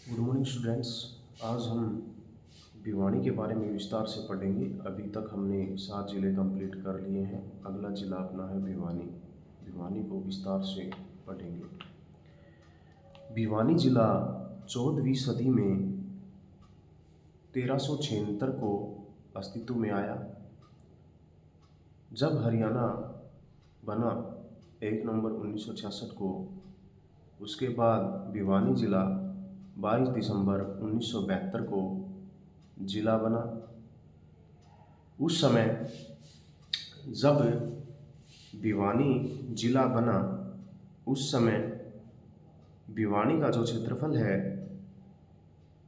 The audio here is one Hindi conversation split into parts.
Good morning students. आज हम भिवानी के बारे में विस्तार से पढ़ेंगे। अभी तक हमने 7 ज़िले कंप्लीट कर लिए हैं। अगला ज़िला अपना है भिवानी। भिवानी को विस्तार से पढ़ेंगे। भिवानी ज़िला 14वीं सदी में 1376 को अस्तित्व में आया। जब हरियाणा बना 1 नवंबर 1966 को, उसके बाद भिवानी ज़िला 22 दिसंबर 1972 को ज़िला बना। उस समय जब भिवानी ज़िला बना, उस समय भिवानी का जो क्षेत्रफल है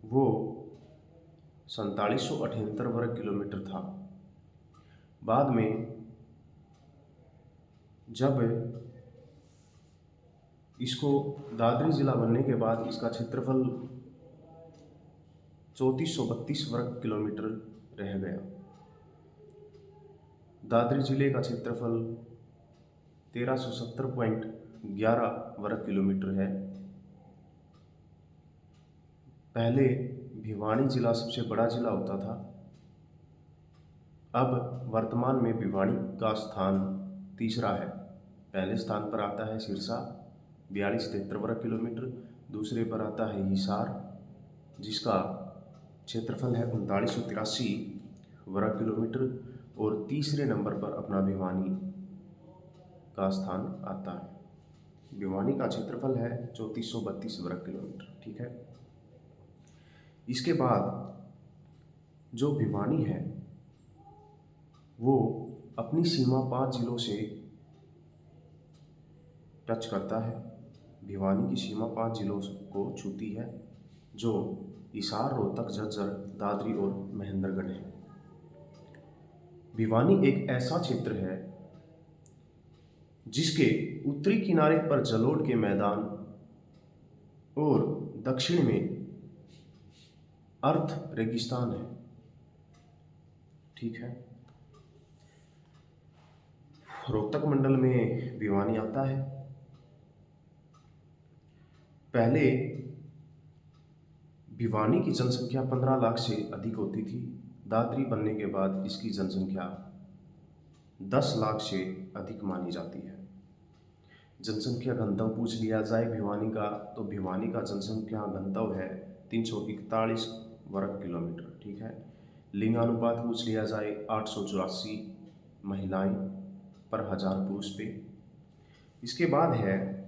वो 4778 वर्ग किलोमीटर था। बाद में जब इसको दादरी ज़िला बनने के बाद इसका क्षेत्रफल 3432 वर्ग किलोमीटर रह गया। दादरी ज़िले का क्षेत्रफल 1370.11 वर्ग किलोमीटर है। पहले भिवानी ज़िला सबसे बड़ा ज़िला होता था। अब वर्तमान में भिवानी का स्थान तीसरा है। पहले स्थान पर आता है सिरसा 4273 वर्ग किलोमीटर, दूसरे पर आता है हिसार जिसका क्षेत्रफल है 3983 वर्ग किलोमीटर, और तीसरे नंबर पर अपना भिवानी का स्थान आता है। भिवानी का क्षेत्रफल है 3432 वर्ग किलोमीटर। ठीक है। इसके बाद जो भिवानी है वो अपनी सीमा 5 जिलों से टच करता है। भिवानी की सीमा 5 जिलों को छूती है, जो हिसार, रोहतक, झज्जर, दादरी और महेंद्रगढ़ है। भिवानी एक ऐसा क्षेत्र है जिसके उत्तरी किनारे पर जलोढ़ के मैदान और दक्षिण में अर्ध रेगिस्तान है। ठीक है। रोहतक मंडल में भिवानी आता है। पहले भिवानी की जनसंख्या 15 लाख से अधिक होती थी। दादरी बनने के बाद इसकी जनसंख्या 10 लाख से अधिक मानी जाती है। जनसंख्या घनत्व पूछ लिया जाए भिवानी का, तो भिवानी का जनसंख्या घनत्व है 341 वर्ग किलोमीटर। ठीक है। लिंगानुपात पूछ लिया जाए 884 महिलाएं पर 1000 पुरुष पे। इसके बाद है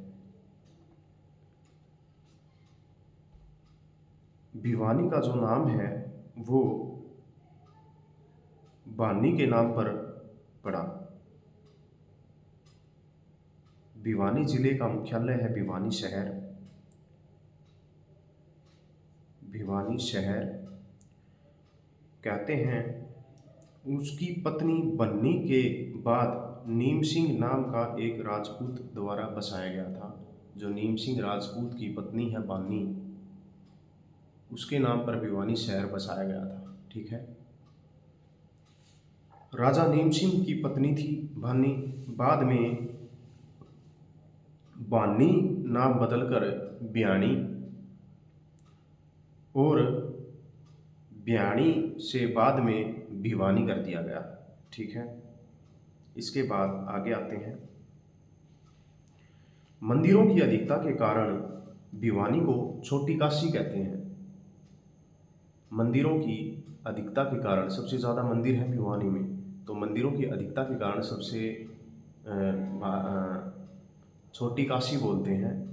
भिवानी का जो नाम है वो बानी के नाम पर पड़ा। भिवानी जिले का मुख्यालय है भिवानी शहर। भिवानी शहर कहते हैं उसकी पत्नी बन्नी के बाद नीम सिंह नाम का एक राजपूत द्वारा बसाया गया था। जो नीम सिंह राजपूत की पत्नी है बानी, उसके नाम पर भिवानी शहर बसाया गया था। ठीक है। राजा नीम सिंह की पत्नी थी बानी। बाद में बानी नाम बदलकर ब्याणी, और ब्याणी से बाद में भिवानी कर दिया गया। ठीक है। इसके बाद आगे आते हैं। मंदिरों की अधिकता के कारण भिवानी को छोटी काशी कहते हैं। मंदिरों की अधिकता के कारण, सबसे ज़्यादा मंदिर है भिवानी में, तो मंदिरों की अधिकता के कारण सबसे छोटी काशी बोलते हैं।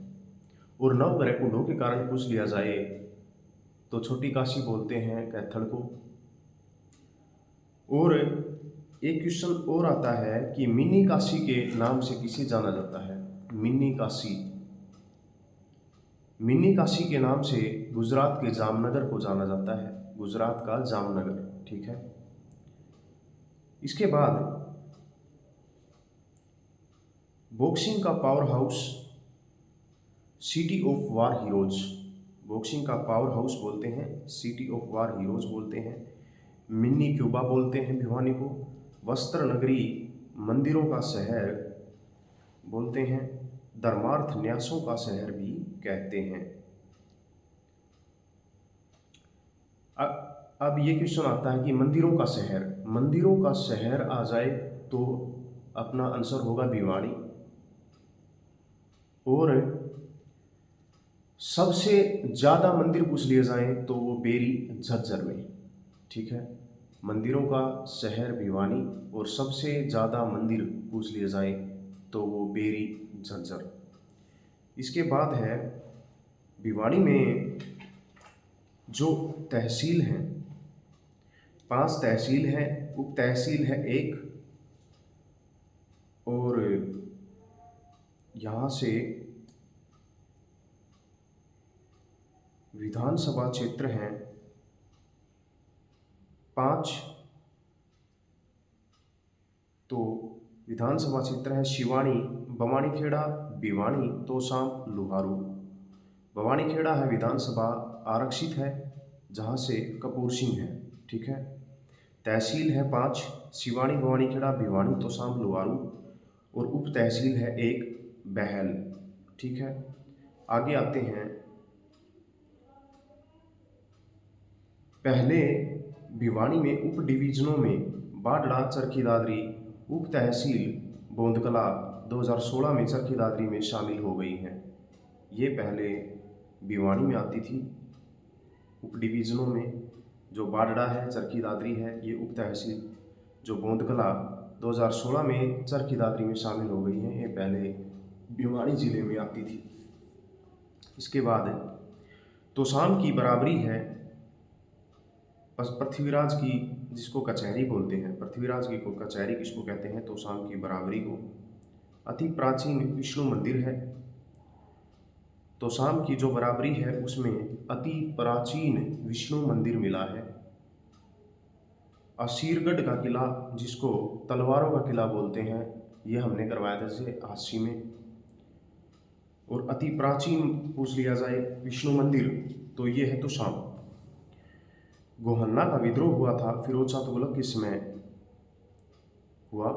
और नवग्रह कुंडों के कारण पूछ लिया जाए तो छोटी काशी बोलते हैं कैथल को। और एक क्वेश्चन और आता है कि मिनी काशी के नाम से किसे जाना जाता है। मिनी काशी, मिनी काशी के नाम से गुजरात के जामनगर को जाना जाता है। गुजरात का जामनगर। ठीक है। इसके बाद बॉक्सिंग का power house, city of war heroes, boxing का पावर हाउस बोलते हैं, सिटी ऑफ वार हीरोज बोलते हैं, मिनी क्यूबा बोलते हैं भिवानी को, वस्त्र नगरी, मंदिरों का शहर बोलते हैं, धर्मार्थ न्यासों का शहर भी कहते हैं। अब ये क्वेश्चन आता है कि मंदिरों का शहर, मंदिरों का शहर आ जाए तो अपना आंसर होगा भिवाड़ी। और सबसे ज़्यादा मंदिर पूछ लिए जाएं तो वो बेरी झज्जर में। ठीक है, मंदिरों का शहर भिवानी और सबसे ज़्यादा मंदिर पूछ लिए जाए तो वो बेरी झज्जर। इसके बाद है भिवानी में जो तहसील हैं, 5 तहसील हैं, उप तहसील है 1, और यहाँ से विधानसभा क्षेत्र हैं 5। तो विधानसभा क्षेत्र है शिवानी, बवानीखेड़ा, भिवानी, तोशाम, लुहारू। बवानीखेड़ा है विधानसभा आरक्षित है, जहाँ से कपूर सिंह है। ठीक है, तहसील है 5, शिवानी, बवानीखेड़ा, भिवानी, तोशाम, लुहारू, और उप तहसील है 1, बहल। ठीक है, आगे आते हैं। पहले भिवानी में उप डिवीजनों में बाडड़ा, चरखी दादरी उप तहसील बोंदकला 2016 में चरखी दादरी में शामिल हो गई हैं। ये पहले भिवानी में आती थी। उप डिवीजनों में जो बाडड़ा है, चरखी दादरी है, ये उप तहसील जो बोंदकला 2016 में चरखी दादरी में शामिल हो गई हैं, ये पहले भिवानी जिले में आती थी। इसके बाद तोशाम की बराबरी है पृथ्वीराज की, जिसको कचहरी बोलते हैं। पृथ्वीराज की को कचहरी किसको कहते हैं? तोशाम की बराबरी को। अति प्राचीन विष्णु मंदिर है। तोशाम की जो बराबरी है उसमें अति प्राचीन विष्णु मंदिर मिला है। असीरगढ़ का किला, जिसको तलवारों का किला बोलते हैं, ये हमने करवाया था जैसे हास्य में। और अति प्राचीन पूछ लिया जाए विष्णु मंदिर तो ये है तोशाम। गोहन्ना का विद्रोह हुआ था फिरोज शाह तुगलक के समय हुआ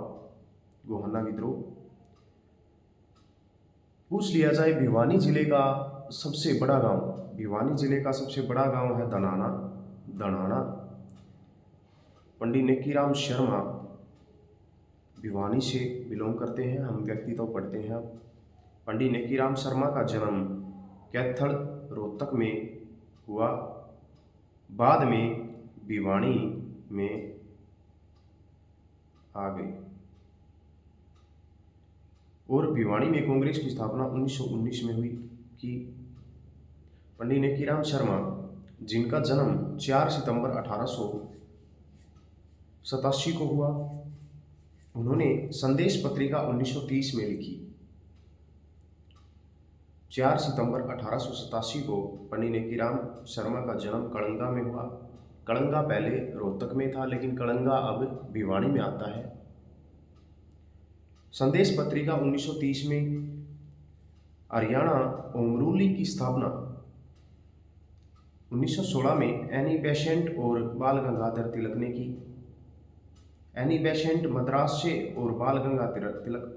गोहन्ना विद्रोह। पूछ लिया जाए भिवानी जिले का सबसे बड़ा गांव, भिवानी जिले का सबसे बड़ा गांव है दनाना। पंडित नेकीराम शर्मा भिवानी से बिलोंग करते हैं। हम व्यक्ति तो पढ़ते हैं। पंडित नेकीराम शर्मा का जन्म कैथल रोहतक में हुआ, बाद में भिवानी में आ गए। और भिवानी में कांग्रेस की स्थापना 1919 में हुई कि पंडित नेकीराम शर्मा, जिनका जन्म 4 सितंबर 1887 को हुआ, उन्होंने संदेश पत्रिका 1930 में लिखी। 4 सितंबर 1887 को पंडित नेकीराम शर्मा का जन्म कड़ंगा में हुआ। कड़ंगा पहले रोहतक में था, लेकिन कड़ंगा अब भिवानी में आता है। संदेश पत्रिका 1930 में हरियाणा ओमरूली की स्थापना 1916 में एनी बेसेंट और बाल गंगाधर तिलक ने की। एनी बेसेंट मद्रास से और बाल गंगाधर तिलक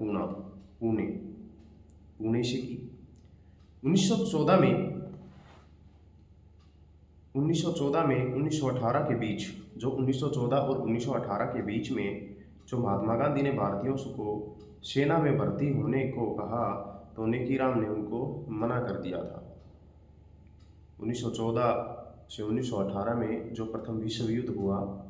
पुणे से की। 1914 में 1918 के बीच, जो 1914 और 1918 के बीच में जो महात्मा गांधी ने भारतीयों को सेना में भर्ती होने को कहा तो नेकीराम ने उनको मना कर दिया था। 1914 से 1918 में जो प्रथम विश्व युद्ध हुआ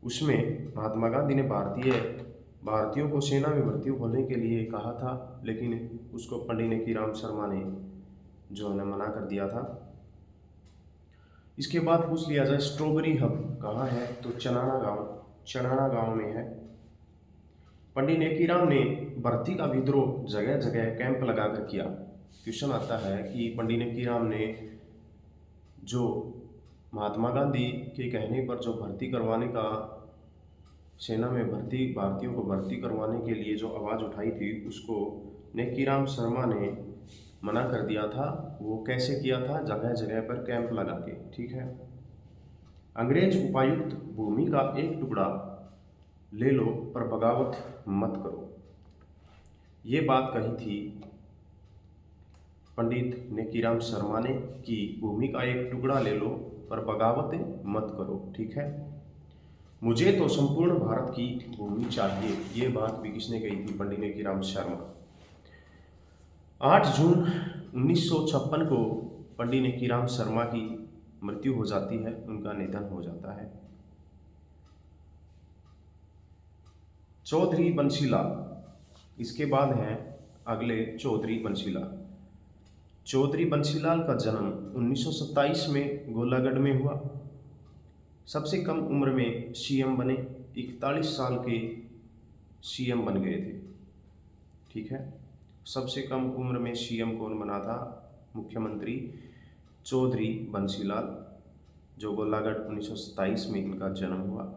उसमें महात्मा गांधी ने भारतीयों को सेना में भर्ती होने के लिए कहा था, लेकिन उसको पंडित नेकीराम शर्मा ने जो है मना कर दिया था। इसके बाद पूछ लिया जाए स्ट्रॉबेरी हब कहाँ है, तो चनाना गांव में है। पंडित नेकीराम ने भर्ती का विद्रोह जगह जगह कैंप लगाकर किया। क्वेश्चन आता है कि पंडित नेकीराम ने जो महात्मा गांधी के कहने पर जो भर्ती करवाने का, सेना में भारतीयों को भर्ती करवाने के लिए जो आवाज़ उठाई थी, उसको नेकीराम शर्मा ने मना कर दिया था। वो कैसे किया था? जगह जगह पर कैंप लगा के। ठीक है, अंग्रेज उपायुक्त भूमि का एक टुकड़ा ले लो पर बगावत मत करो, ये बात कही थी पंडित नेकीराम शर्मा ने कि भूमि का एक टुकड़ा ले लो पर बगावत मत करो, ठीक है। मुझे तो संपूर्ण भारत की भूमि चाहिए, ये बात भी किसने कही थी? पंडित नेकीराम शर्मा। 8 जून 1956 को पंडित नेकीराम शर्मा की मृत्यु हो जाती है, उनका निधन हो जाता है। चौधरी बंशीलाल, इसके बाद हैं अगले चौधरी बंशीलाल। चौधरी बंशीलाल का जन्म 1927 में गोलागढ़ में हुआ। सबसे कम उम्र में सीएम बने, 41 साल के सीएम बन गए थे, ठीक है। सबसे कम उम्र में सीएम कौन बना था? मुख्यमंत्री चौधरी बंशीलाल, जो गोलागढ़ 1927 में इनका जन्म हुआ।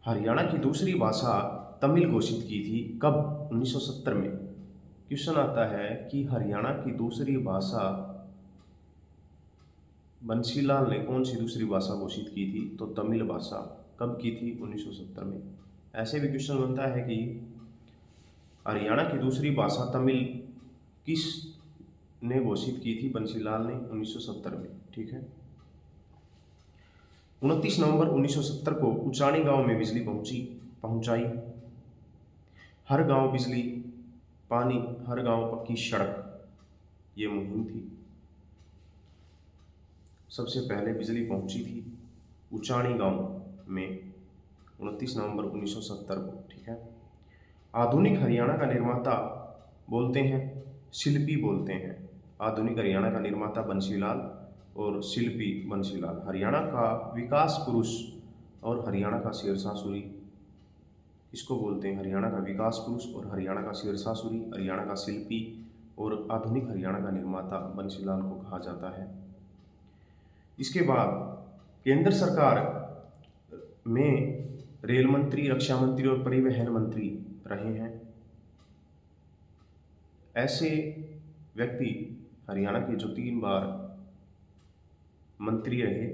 हरियाणा की दूसरी भाषा तमिल घोषित की थी, कब? 1970 में। क्वेश्चन आता है कि हरियाणा की दूसरी भाषा बंशीलाल ने कौन सी दूसरी भाषा घोषित की थी? तो तमिल भाषा। कब की थी? 1970 में। ऐसे भी क्वेश्चन बनता है कि हरियाणा की दूसरी भाषा तमिल किस ने घोषित की थी? बंशीलाल ने, 1970 में, ठीक है। 29 नवंबर 1970 को उचानी गांव में बिजली पहुंचाई। हर गांव बिजली, पानी, हर गांव पक्की सड़क, ये मुहिम थी। सबसे पहले बिजली पहुंची थी उचानी गांव में 29 नवंबर 1970 को, ठीक है। आधुनिक हरियाणा का निर्माता बोलते हैं, शिल्पी बोलते हैं। आधुनिक हरियाणा का निर्माता बंशीलाल और शिल्पी बंशीलाल। हरियाणा का विकास पुरुष और हरियाणा का शेरशाह सूरी, इसको बोलते हैं हरियाणा का विकास पुरुष और हरियाणा का शेरशाह सूरी, हरियाणा का शिल्पी और आधुनिक हरियाणा का निर्माता बंशीलाल को कहा जाता है। इसके बाद केंद्र सरकार में रेल मंत्री, रक्षा मंत्री और परिवहन मंत्री रहे हैं। ऐसे व्यक्ति हरियाणा के जो 3 बार मंत्री रहे,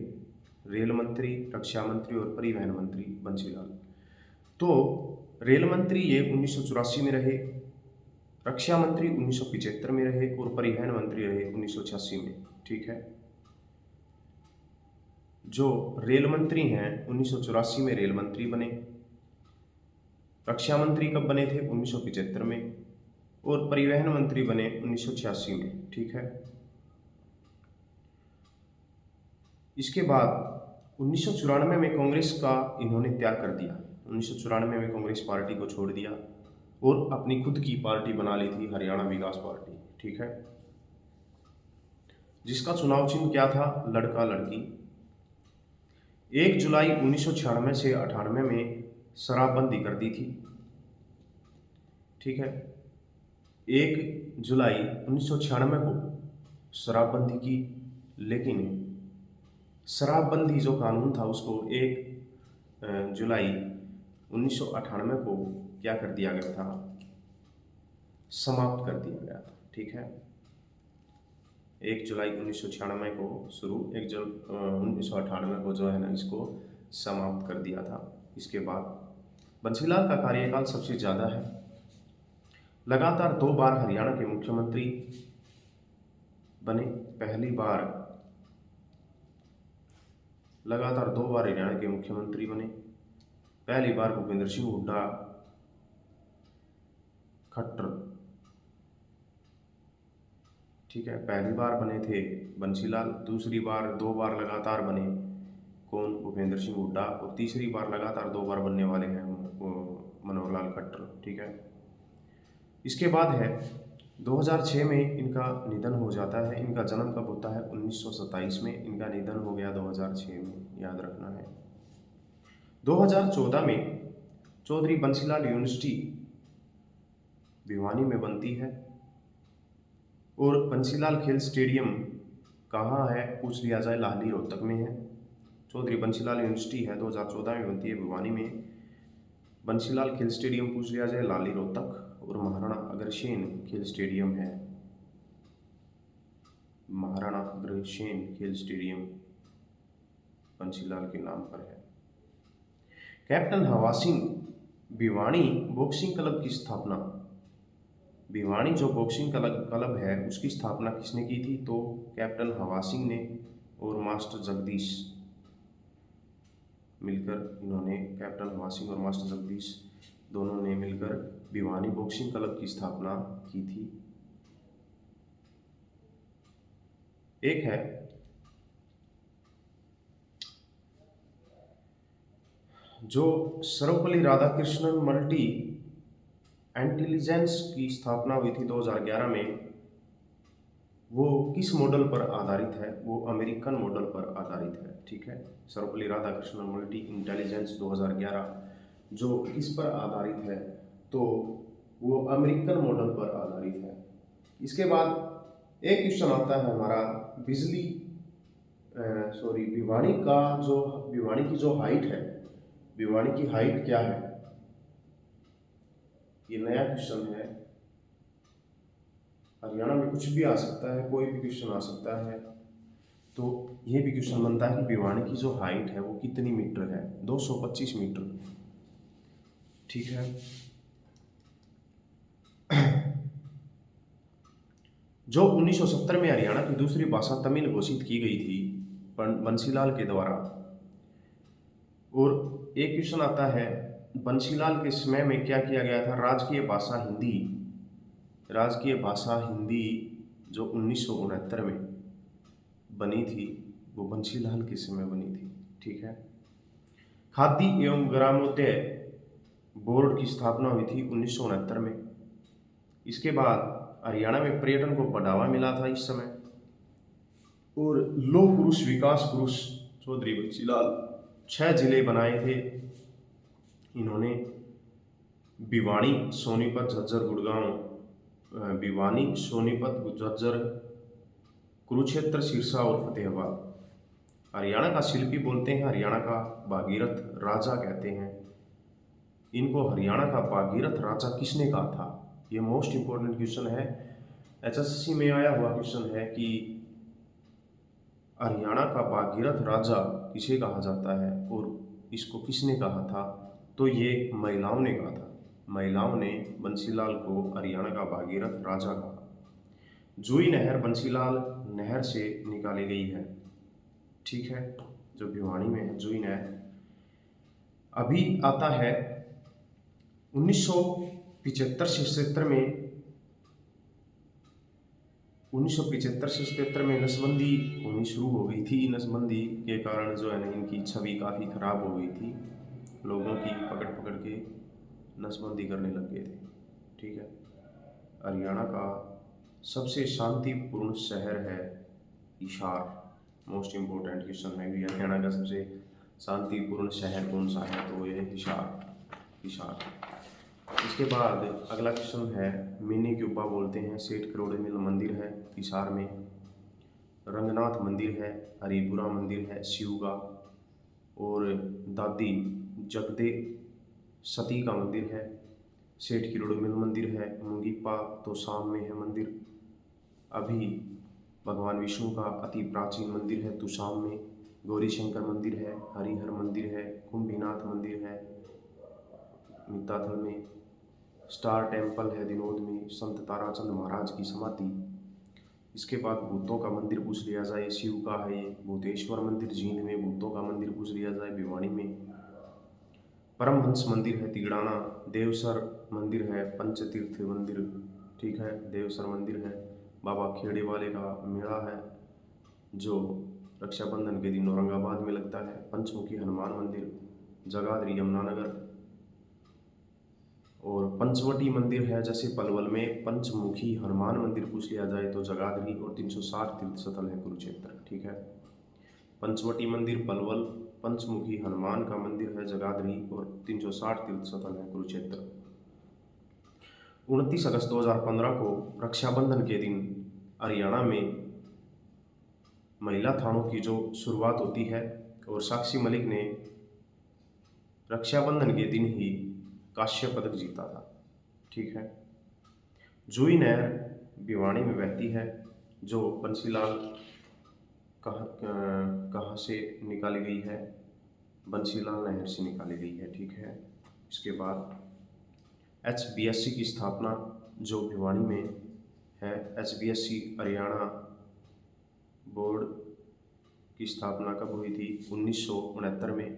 रेल मंत्री, रक्षा मंत्री और परिवहन मंत्री, बंशीलाल। तो रेल मंत्री ये 1984 में रहे, रक्षा मंत्री 1975 में रहे और परिवहन मंत्री रहे 1986 में, ठीक है। जो रेल मंत्री हैं 1984 में रेल मंत्री बने। रक्षा मंत्री कब बने थे? 1975 में। और परिवहन मंत्री बने 1986 में, ठीक है। इसके बाद 1994 में कांग्रेस का इन्होंने त्याग कर दिया। 1994 में कांग्रेस पार्टी को छोड़ दिया और अपनी खुद की पार्टी बना ली थी, हरियाणा विकास पार्टी, ठीक है। जिसका चुनाव चिन्ह क्या था? लड़का लड़की। 1 जुलाई 1996 से 98 में शराबबंदी कर दी थी, ठीक है। 1 जुलाई 1996 को शराबबंदी की, लेकिन शराबबंदी जो कानून था उसको 1 जुलाई 1998 को क्या कर दिया गया था? समाप्त कर दिया गया था, ठीक है। 1 जुलाई 1996 को शुरू, 1 जुलाई 1998 को जो है ना इसको समाप्त कर दिया था। इसके बाद बंशीलाल का कार्यकाल सबसे ज़्यादा है। लगातार 2 बार हरियाणा के मुख्यमंत्री बने। पहली बार लगातार 2 बार हरियाणा के मुख्यमंत्री बने। पहली बार भूपेंद्र सिंह हुड्डा खट्टर, ठीक है, पहली बार बने थे बंशीलाल। दूसरी बार 2 बार लगातार बने कौन? भूपेंद्र सिंह हुड्डा। और तीसरी बार लगातार 2 बार बनने वाले हैं मनोहर लाल खट्टर, ठीक है। इसके बाद है 2006 में इनका निधन हो जाता है। इनका जन्म कब होता है? 1927 में। इनका निधन हो गया 2006 में, याद रखना है। 2014 में चौधरी बंशीलाल यूनिवर्सिटी भिवानी में बनती है। और बंशीलाल खेल स्टेडियम कहाँ है पूछ लिया जाए, लाहली रोहतक में है। चौधरी बंशीलाल यूनिवर्सिटी है, 2014 में बनती है भिवानी में। बंशीलाल खेल स्टेडियम पूछ लिया जाए, लाहली रोहतक। और महाराणा अग्रसेन खेल स्टेडियम है, महाराणा अग्रसेन खेल स्टेडियम बंशीलाल के नाम पर है। कैप्टन हवा सिंह भिवानी बॉक्सिंग क्लब की स्थापना भिवानी जो बॉक्सिंग क्लब है उसकी स्थापना किसने की थी? तो कैप्टन हवा सिंह ने और मास्टर जगदीश मिलकर, इन्होंने कैप्टन हवा सिंह और मास्टर जगदीश दोनों ने मिलकर भिवानी बॉक्सिंग क्लब की स्थापना की थी। एक है जो सर्वपल्ली राधाकृष्णन मल्टी इंटेलिजेंस की स्थापना हुई थी 2011 में, वो किस मॉडल पर आधारित है? वो अमेरिकन मॉडल पर आधारित है। ठीक है, सर्वपल्ली राधाकृष्णन मल्टी इंटेलिजेंस 2011 जो किस पर आधारित है? तो वो अमेरिकन मॉडल पर आधारित है। इसके बाद एक क्वेश्चन आता है हमारा भिवानी की जो हाइट है, भिवानी की हाइट क्या है? ये नया क्वेश्चन है। हरियाणा में कुछ भी आ सकता है, कोई भी क्वेश्चन आ सकता है। तो ये भी क्वेश्चन बनता है कि भिवानी की जो हाइट है वो कितनी मीटर है? 225 मीटर। ठीक है। जो 1970 में हरियाणा की दूसरी भाषा तमिल घोषित की गई थी बंसीलाल के द्वारा, और एक क्वेश्चन आता है बंसीलाल के समय में क्या किया गया था? राजकीय भाषा हिंदी जो 1969 में बनी थी वो बंसीलाल के समय बनी थी। ठीक है। खादी एवं ग्रामोदय बोर्ड की स्थापना हुई थी 1969 में। इसके बाद हरियाणा में पर्यटन को बढ़ावा मिला था इस समय, और लौह पुरुष विकास पुरुष चौधरी बंसीलाल 6 जिले बनाए थे इन्होंने। भिवानी, सोनीपत, झज्जर, गुड़गांव, भिवानी, सोनीपत, झज्जर, कुरुक्षेत्र, सिरसा और फतेहाबाद। हरियाणा का शिल्पी बोलते हैं, हरियाणा का भागीरथ राजा कहते हैं इनको। हरियाणा का भागीरथ राजा किसने कहा था? ये मोस्ट इंपॉर्टेंट क्वेश्चन है, एचएससी में आया हुआ क्वेश्चन है कि हरियाणा का भागीरथ राजा किसे कहा जाता है और इसको किसने कहा था? तो ये महिलाओं ने कहा था। महिलाओं ने बंसीलाल को हरियाणा का भागीरथ राजा कहा। जुई नहर बंसीलाल नहर से निकाली गई है। ठीक है, जो भिवानी में है जुई नहर। अभी आता है 1975 से 77 में नसबंदी होनी शुरू हो गई थी। नसबंदी के कारण जो है ना इनकी छवि काफ़ी खराब हो गई थी, लोगों की पकड़ पकड़ के नसबंदी करने लग गए थे। ठीक है। हरियाणा का सबसे शांतिपूर्ण शहर है हिसार। मोस्ट इम्पोर्टेंट क्वेश्चन है कि हरियाणा का सबसे शांतिपूर्ण शहर कौन सा है? तो ये हिसार। इसके बाद अगला क्वेश्चन है मिनी क्यूबा बोलते हैं। सेठ करोड़ेमिल मंदिर है हिसार में, रंगनाथ मंदिर है, हरिपुरा मंदिर है शिव का, और दादी जगदे सती का मंदिर है। सेठ करोड़ेमिल मंदिर है, मुंगीपा तो शाम में है मंदिर। अभी भगवान विष्णु का अति प्राचीन मंदिर है तुशाम में। गौरी शंकर मंदिर है, हरिहर मंदिर है, कुंभीनाथ मंदिर है मिताथल में, स्टार टेम्पल है दिनोद में, संत ताराचंद महाराज की समाधि। इसके बाद भूतों का मंदिर पूछ लिया जाए, शिव का है ये। भूतेश्वर मंदिर जींद में, भूतों का मंदिर पूछ लिया जाए भिवानी में। परमहंस मंदिर है तिगड़ाना, देवसर मंदिर है, पंचतीर्थ मंदिर। ठीक है, देवसर मंदिर है। बाबा खेड़े वाले का मेला है जो रक्षाबंधन के दिन औरंगाबाद में लगता है। पंचमुखी हनुमान मंदिर जगाधरी यमुनानगर, और पंचवटी मंदिर है जैसे पलवल में। पंचमुखी हनुमान मंदिर पूछ लिया जाए तो जगाधरी, और 360 तीर्थ स्थल है कुरुक्षेत्र। ठीक है, पंचवटी मंदिर पलवल, पंचमुखी हनुमान का मंदिर है जगाधरी, और 360 तीर्थ स्थल है कुरुक्षेत्र। 29 अगस्त 2015 को रक्षाबंधन के दिन हरियाणा में महिला थानों की जो शुरुआत होती है, और साक्षी मलिक ने रक्षाबंधन के दिन ही कांस्य पदक जीता था। ठीक है। जुई नहर भिवानी में बहती है, जो बंसीलाल कहाँ से निकाली गई है? बंसीलाल नहर से निकाली गई है। ठीक है। इसके बाद HBSC की स्थापना जो भिवानी में है। HBSC हरियाणा बोर्ड की स्थापना कब हुई थी? 1969 में।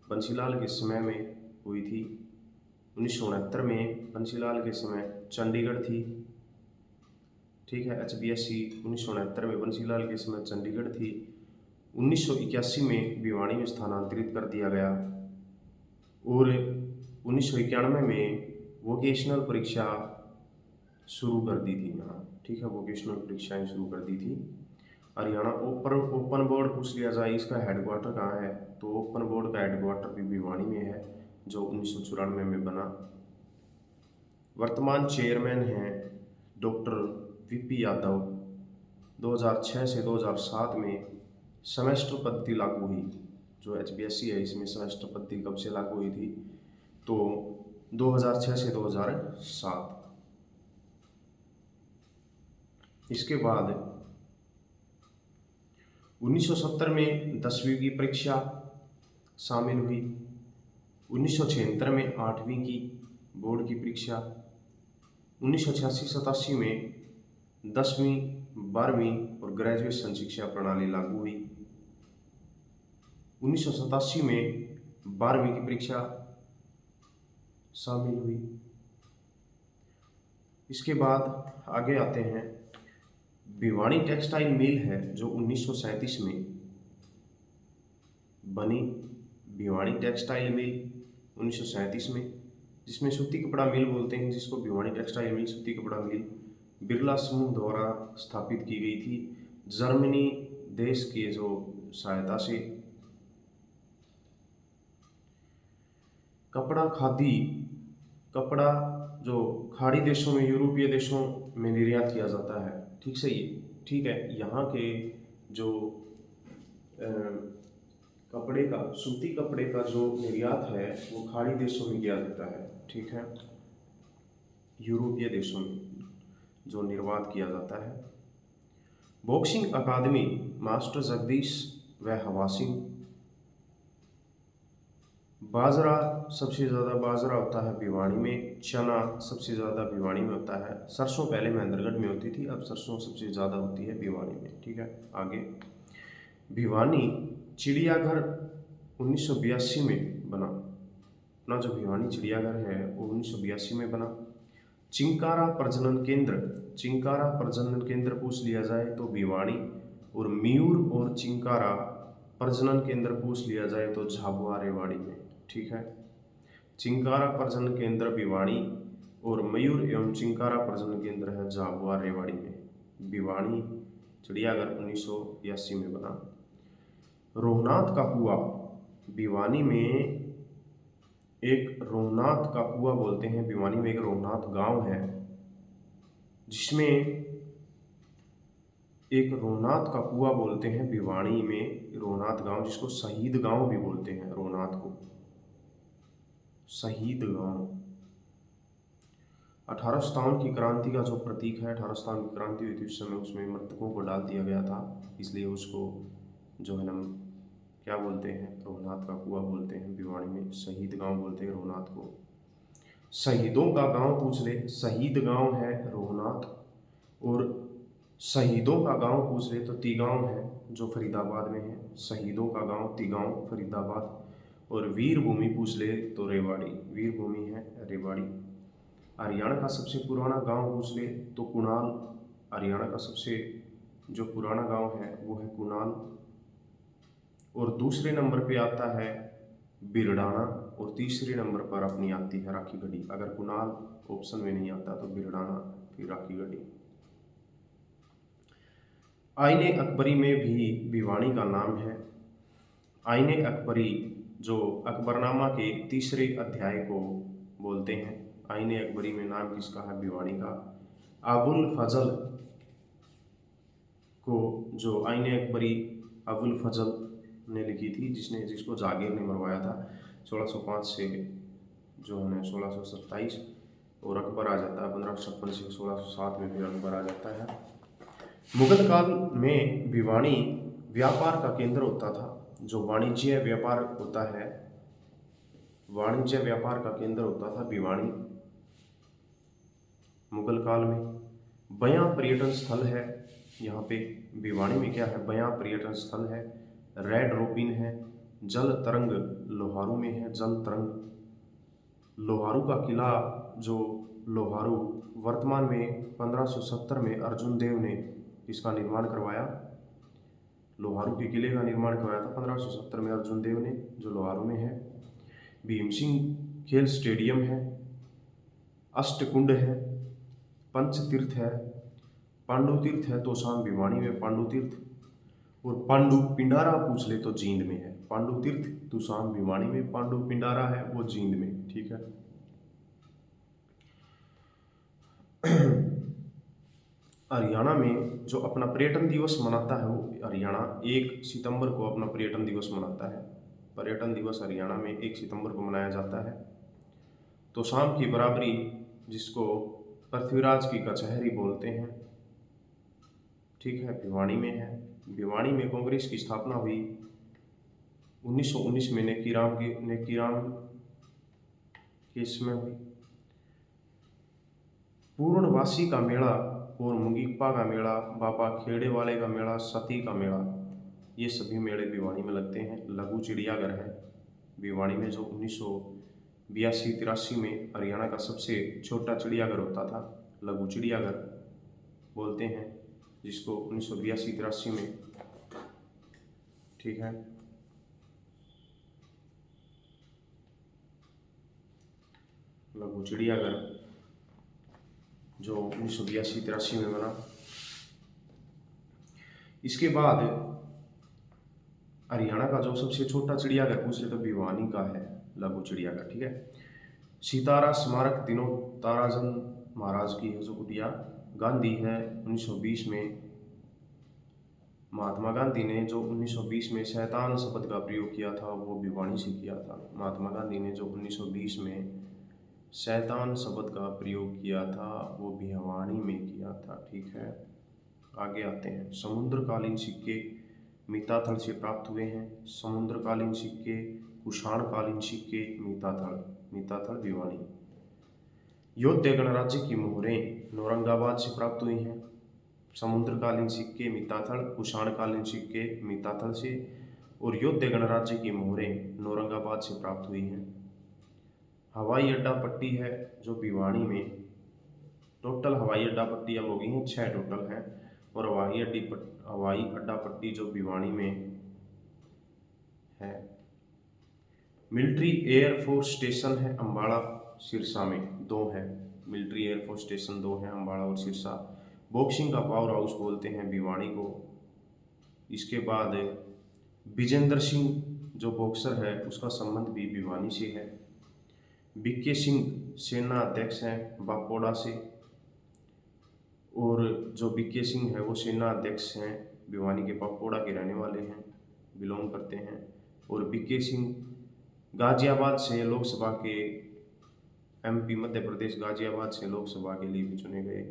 बंसीलाल के समय में हुई थी। 1969 में बंसीलाल के समय चंडीगढ़ थी। ठीक है, HBSC 1969 में बंसीलाल के समय चंडीगढ़ थी। 1981 में भिवानी में स्थानांतरित कर दिया गया और 1991 में वोकेशनल परीक्षा शुरू कर दी थी यहाँ। ठीक है, वोकेशनल परीक्षाएं शुरू कर दी थी। हरियाणा ओपन बोर्ड पूछ लिया जाए इसका हेडक्वार्टर कहाँ है, तो ओपन बोर्ड का हेडक्वार्टर भी भिवानी में है, जो 1994 में बना। वर्तमान चेयरमैन हैं डॉक्टर VP यादव। 2006 से 2007 में सेमेस्टर पद्धति लागू हुई। जो HBSC है इसमें सेमेस्टर पद्धति कब से लागू हुई थी? तो 2006 से 2007। इसके बाद 1970 में 10वीं की परीक्षा शामिल हुई। 1976 में 8वीं की बोर्ड की परीक्षा। 1986-87 में 10वीं 12वीं और ग्रेजुएशन शिक्षा प्रणाली लागू हुई। 1987 में 12वीं की परीक्षा शामिल हुई। इसके बाद आगे आते हैं, भिवानी टेक्सटाइल मिल है जो 1937 में बनी। भिवानी टेक्सटाइल मिल 1937 में, जिसमें सूती कपड़ा मिल बोलते हैं जिसको, भिवानी टेक्सटाइल मिल सूती कपड़ा मिल बिरला समूह द्वारा स्थापित की गई थी जर्मनी देश की जो सहायता से। कपड़ा खादी कपड़ा जो खाड़ी देशों में, यूरोपीय देशों में निर्यात किया जाता है। ठीक सही है, ठीक है। यहाँ के जो कपड़े का, सूती कपड़े का जो निर्यात है वो खाड़ी देशों में किया जाता है। ठीक है, यूरोपीय देशों में जो निर्यात किया जाता है। बॉक्सिंग अकादमी मास्टर जगदीश व हवा सिंह। बाजरा, सबसे ज़्यादा बाजरा होता है भिवानी में। चना सबसे ज़्यादा भिवानी में होता है। सरसों पहले महेंद्रगढ़ में होती थी, अब सरसों सबसे ज़्यादा होती है भिवानी में। ठीक है, आगे भिवानी चिड़ियाघर 1982 में बना। अपना जो भिवानी चिड़ियाघर है वो 1982 में बना। चिंकारा प्रजनन केंद्र, चिंकारा प्रजनन केंद्र पूछ लिया जाए तो भिवानी, और मयूर और चिंकारा प्रजनन केंद्र पूछ लिया जाए तो झाबुआ रेवाड़ी में। ठीक है, चिंकारा प्रजनन केंद्र भिवानी और मयूर एवं चिंकारा प्रजनन केंद्र है झाबुआ रेवाड़ी में। भिवानी चिड़ियाघर 1982 में बना। रोहनाथ का कुआं, भिवानी में एक रोहनाथ का कुआं बोलते हैं। भिवानी में एक रोहनाथ गांव है जिसमें एक रोहनाथ का कुआं बोलते हैं। भिवानी में रोहनाथ गांव, जिसको शहीद गांव भी बोलते हैं। रोहनाथ को शहीद गांव। 1857 की क्रांति का जो प्रतीक है, 1857 की क्रांति हुई थी उस समय, उसमें मृतकों को डाल दिया गया था, इसलिए उसको जो है ना क्या बोलते हैं, रोहनाथ का कुआं बोलते हैं। भिवानी में शहीद गांव बोलते हैं रोहनाथ को। शहीदों का गांव पूछ ले, शहीद गांव है रोहनाथ। और शहीदों का गांव पूछ ले तो तिगांव है जो फरीदाबाद में है। शहीदों का गांव तिगांव फरीदाबाद। और वीर भूमि पूछ ले तो रेवाड़ी, वीर भूमि है रेवाड़ी। हरियाणा का सबसे पुराना गांव पूछ ले तो कुणाल। हरियाणा का सबसे जो पुराना गांव है वो है कुणाल। और दूसरे नंबर पे आता है बिरडाना, और तीसरे नंबर पर अपनी आती है राखीगढ़ी। अगर कुणाल ऑप्शन में नहीं आता तो बिरडाना, फिर राखीगढ़ी। आईने अकबरी में भी भिवानी का नाम है। आईने अकबरी जो अकबरनामा के तीसरे अध्याय को बोलते हैं। आईने अकबरी में नाम किसका है? भिवानी का। अबुल फजल को जो आईने अकबरी अबुल फजल ने लिखी थी, जिसको जागीर ने मरवाया था 1605 से जो है 1627, और अकबर आ जाता है 1556 से 1607 में, फिर अकबर आ जाता है। मुगल काल में भिवानी व्यापार का केंद्र होता था। जो वाणिज्य व्यापार होता है, वाणिज्य व्यापार का केंद्र होता था भिवानी। मुगल काल में। बयां पर्यटन स्थल है यहाँ पे भिवानी में। क्या है? बयां पर्यटन स्थल है। रेड रोपिन है। जल तरंग लोहारू में है। जल तरंग लोहारू का किला, जो लोहारू वर्तमान में 1570 में अर्जुन देव ने इसका निर्माण करवाया। लोहारू के किले का निर्माण करवाया था 1570 में अर्जुन देव ने, जो लोहारू में है। भीम सिंह खेल स्टेडियम है। अष्टकुंड है। पंचतीर्थ है। पांडु तीर्थ है तो शाम भिवानी में पांडु तीर्थ। और पांडु पिंडारा पूछ ले तो जींद में है। पांडु तीर्थ तो शाम भिवानी में, पांडु पिंडारा है वो जींद में। ठीक है। हरियाणा में जो अपना पर्यटन दिवस मनाता है, वो हरियाणा 1 सितंबर को अपना पर्यटन दिवस मनाता है। पर्यटन दिवस हरियाणा में 1 सितंबर को मनाया जाता है। तो शाम की बराबरी, जिसको पृथ्वीराज की कचहरी बोलते हैं, ठीक है, भिवानी में है। भिवानी में कांग्रेस की स्थापना हुई 1919 में नेकीराम के इसमें हुई। पूर्णवासी का मेला और मुंगीप्पा का मेला, बाबा खेड़े वाले का मेला, सती का मेला, ये सभी मेले भिवानी में लगते हैं। लघु चिड़ियाघर है भिवानी में, जो 1982-83 में हरियाणा का सबसे छोटा चिड़ियाघर होता था। लघु चिड़ियाघर बोलते हैं जिसको 1982-83 में। ठीक है। लघु चिड़ियाघर जो 1982-83 में बना। इसके बाद हरियाणा का जो सबसे छोटा चिड़ियाघर पूछ ले तो भिवानी का है लघु चिड़ियाघर। ठीक है। सितारा स्मारक दिनों ताराचंद महाराज की है जो कुटिया। गांधी है 1920 में। महात्मा गांधी ने जो 1920 में शैतान शब्द का प्रयोग किया था वो भिवानी से किया था। महात्मा गांधी ने जो 1920 में शैतान शब्द का प्रयोग किया था वो भिवानी में किया था। ठीक है। आगे आते हैं। समुद्रकालीन सिक्के मिताथल से प्राप्त हुए हैं। समुद्रकालीन सिक्के, कुषाणकालीन सिक्के मिताथल भिवानी। योध्या गणराज्य की मोहरें नौरंगाबाद से प्राप्त हुई हैं। समुद्रकालीन सिक्के मिताथल, कुषाणकालीन सिक्के मिताथल से, और योध्या गणराज्य की मोहरें नौरंगाबाद से प्राप्त हुई हैं। हवाई अड्डा पट्टी है जो भिवानी में। टोटल हवाई अड्डा पट्टी अब हो गई हैं 6 टोटल हैं। और हवाई अड्डा पट्टी जो भिवानी में है। मिलिट्री एयरफोर्स स्टेशन है अम्बाड़ा सिरसा में, 2 है। मिलिट्री एयरफोर्स स्टेशन 2 है, अम्बाड़ा और सिरसा। बॉक्सिंग का पावर हाउस बोलते हैं भिवानी को। इसके बाद विजेंद्र सिंह जो बॉक्सर है उसका संबंध भी भिवानी से है। बीके सिंह सेना अध्यक्ष हैं बापोड़ा से, और जो बीके सिंह है वो सेना अध्यक्ष हैं भिवानी के, बापोड़ा के रहने वाले हैं, बिलोंग करते हैं। और बीके सिंह गाजियाबाद से लोकसभा के एमपी, मध्य प्रदेश गाजियाबाद से लोकसभा के लिए भी चुने गए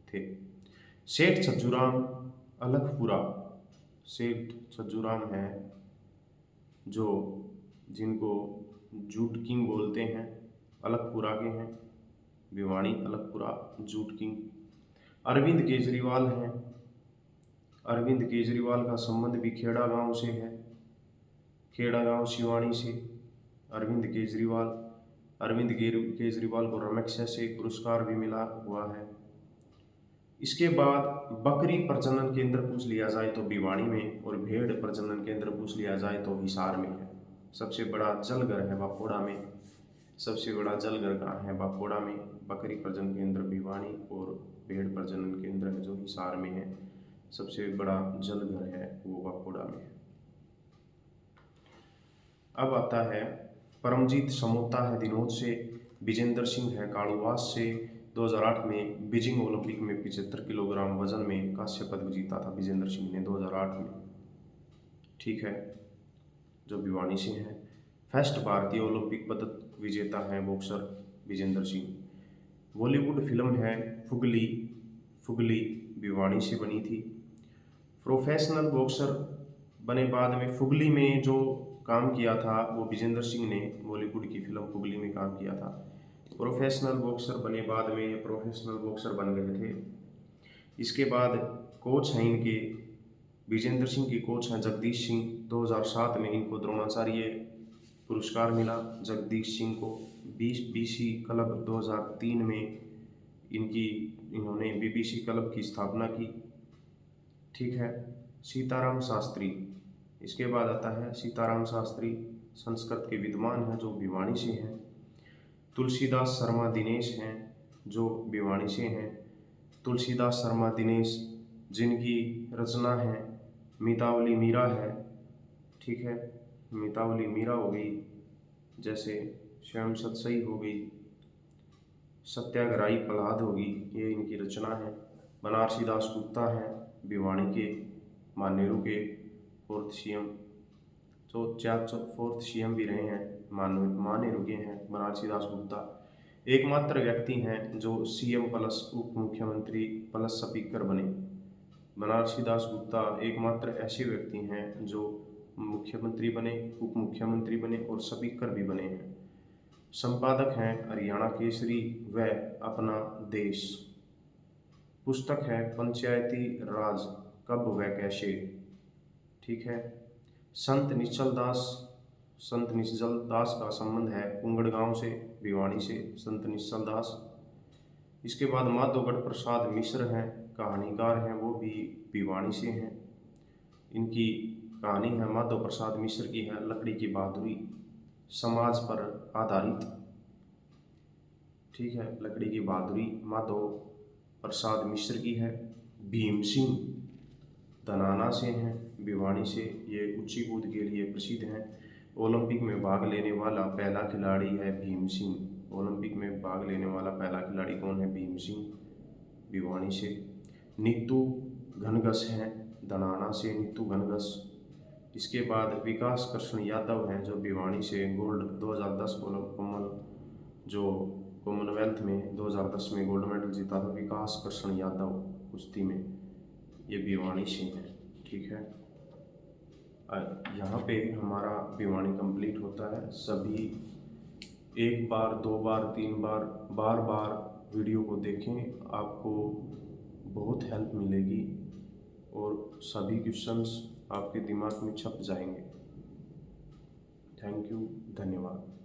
थे। सेठ छज्जूराम अलखपुरा, सेठ छज्जूराम हैं जो जिनको जूट किंग बोलते हैं, अलखपुरा के हैं। Bhiwani Alakhpura jute king. अरविंद केजरीवाल हैं। अरविंद केजरीवाल का संबंध भी खेड़ा गांव से है, खेड़ा गांव सिवानी से। अरविंद केजरीवाल को रमैक्सेसे पुरस्कार भी मिला हुआ है। इसके बाद बकरी प्रजनन केंद्र पूछ लिया जाए तो भिवानी में, और भेड़ प्रजनन केंद्र पूछ लिया जाए तो हिसार में है। सबसे बड़ा जलघर है बापोड़ा में। सबसे बड़ा जलघर कहाँ है? बापोड़ा में। बकरी प्रजनन केंद्र भिवानी, और भेड़ प्रजनन केंद्र है जो हिसार में है। सबसे बड़ा जलघर है वो बापोड़ा में है। अब आता है परमजीत समोता है दिनोद से। विजेंद्र सिंह है कालूवास से। 2008 में बीजिंग ओलंपिक में 75 किलोग्राम वजन में कांस्य पदक जीता था विजेंद्र सिंह ने 2008 में। ठीक है, जो भिवानी से हैं। फर्स्ट भारतीय ओलंपिक पदक विजेता है बॉक्सर विजेंद्र सिंह। बॉलीवुड फिल्म है फुगली, फुगली भिवानी से बनी थी। प्रोफेशनल बॉक्सर बने बाद में फुगली में जो काम किया था वो विजेंद्र सिंह ने बॉलीवुड की फिल्म फुगली में काम किया था। प्रोफेशनल बॉक्सर बने, बाद में ये प्रोफेशनल बॉक्सर बन गए थे। इसके बाद कोच हैं इनके विजेंद्र सिंह के कोच हैं जगदीश सिंह। 2007 में इनको द्रोणाचार्य पुरस्कार मिला जगदीश सिंह को। बीबीसी क्लब 2003 में इन्होंने बीबीसी क्लब की स्थापना की। ठीक है। सीताराम शास्त्री, इसके बाद आता है सीताराम शास्त्री, संस्कृत के विद्वान हैं जो भिवानी से हैं। तुलसीदास शर्मा दिनेश हैं जो भिवानी से हैं। तुलसीदास शर्मा दिनेश जिनकी रचना है मितावली मीरा है। ठीक है, मितावली मीरा हो गई, जैसे स्वयं सतसई हो गई, सत्याग्रही प्रहलाद होगी, ये इनकी रचना है। बनारसी दास गुप्ता हैं भिवानी के, मानेरू के 4th CM, तो 4th CM भी रहे हैं, मानेरू के हैं बनारसी दास गुप्ता। एकमात्र व्यक्ति हैं जो CM प्लस उप मुख्यमंत्री प्लस स्पीकर बने। बनारसी दास गुप्ता एकमात्र ऐसे व्यक्ति हैं जो मुख्यमंत्री बने, उप मुख्यमंत्री बने और स्पीकर भी बने हैं। संपादक हैं हरियाणा केसरी व अपना देश। पुस्तक है पंचायती राज कब व कैसे। ठीक है। संत निश्चल दास का संबंध है कुंगड़ गांव से, भिवानी से, संत निश्चल दास। इसके बाद माधवगढ़ प्रसाद मिश्र हैं, कहानीकार हैं, वो भी भिवानी से हैं। इनकी कहानी है माधव प्रसाद मिश्र की है लकड़ी की बहादुरी, समाज पर आधारित। ठीक है, लकड़ी की बहादुरी माधव प्रसाद मिश्र की है। भीम सिंह धनाना से हैं, भिवानी से, ये ऊंची कूद के लिए प्रसिद्ध हैं। ओलंपिक में भाग लेने वाला पहला खिलाड़ी है भीम सिंह। ओलंपिक में भाग लेने वाला पहला खिलाड़ी कौन है? भीम सिंह, भिवानी से। नीतू घनघस हैं धनाना से, नीतू घनघस। इसके बाद विकास कृष्ण यादव हैं जो भिवानी से, गोल्ड 2010 जो कॉमनवेल्थ में 2010 में गोल्ड मेडल जीता था विकास कृष्ण यादव कुश्ती में, ये भिवानी से हैं। ठीक है, यहाँ पे हमारा भिवानी कंप्लीट होता है। सभी 1 बार 2 बार 3 बार बार बार वीडियो को देखें, आपको बहुत हेल्प मिलेगी और सभी क्वेश्चंस आपके दिमाग में छप जाएंगे। थैंक यू, धन्यवाद।